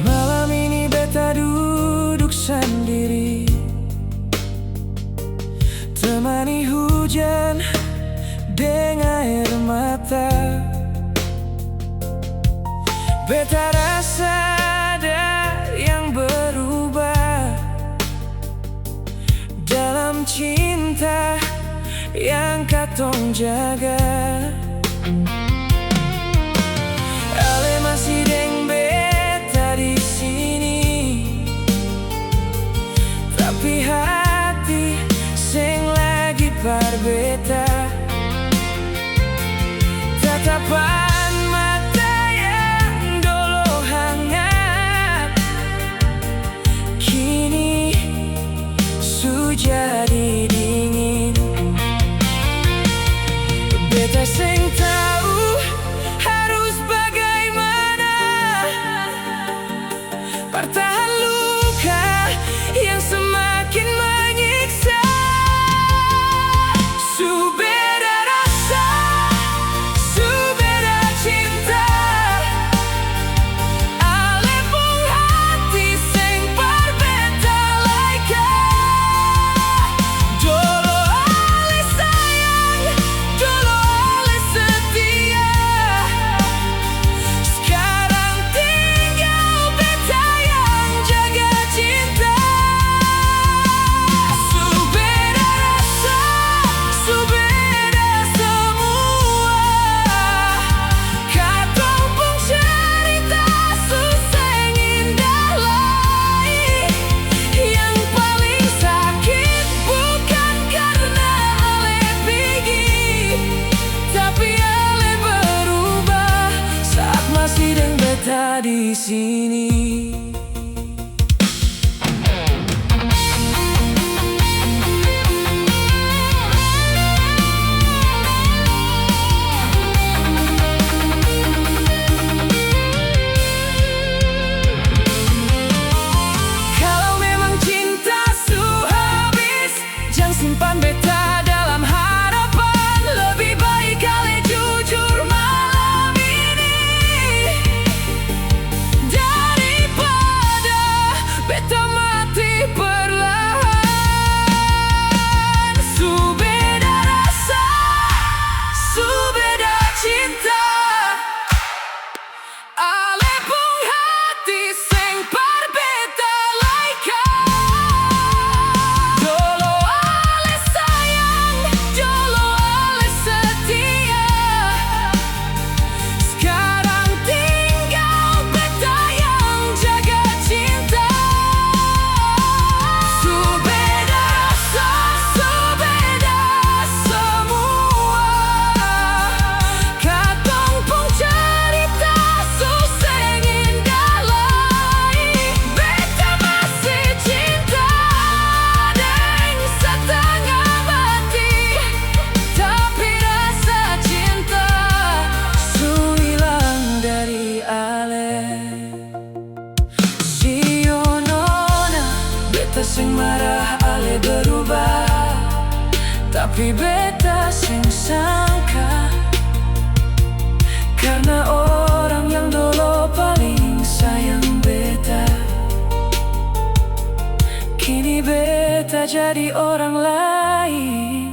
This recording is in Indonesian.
Malam ini beta duduk sendiri, temani hujan dengan air mata. Beta rasa ada yang berubah dalam cinta yang katong jaga. Ale masih deng beta di sini, tapi hati seng lagi par beta. Tatapan mata yang dulu hangat kini su jadi dingin. Beta seng tahu harus bagaimana, pertahan luka yang semakin menyiksa. Su beda rasa, su beda cinta, ale pun hati seng par beta laika. Dulu ale sayang, dulu ale setia, sekarang tinggal beta yang jaga cinta. Su beda rasa, su beda semua, katong pun cerita su seng indah lai. Yang paling sakit bukan karena ale pergi, tapi ale berubah saat masih deng beta di sini. Kalau memang cinta su habis, jangan simpan beta dalam harapan. Lebih baik ale jujur malam ini, daripada beta mati perlahan. Su beda rasa, su beda cinta, ale pun hati seng par beta laika. Dulu ale sayang, dulu ale setia, sekarang tinggal beta yang jaga cinta. Su beda rasa, su beda semua, katong pun cerita su seng indah lai. Beta masih cinta deng setengah mati, tapi rasa cinta su hilang dari ale. Sio nona, beta seng marah ale berubah, tapi beta seng sangka karena orang yang dulu paling sayang beta, kini beta jadi orang lain.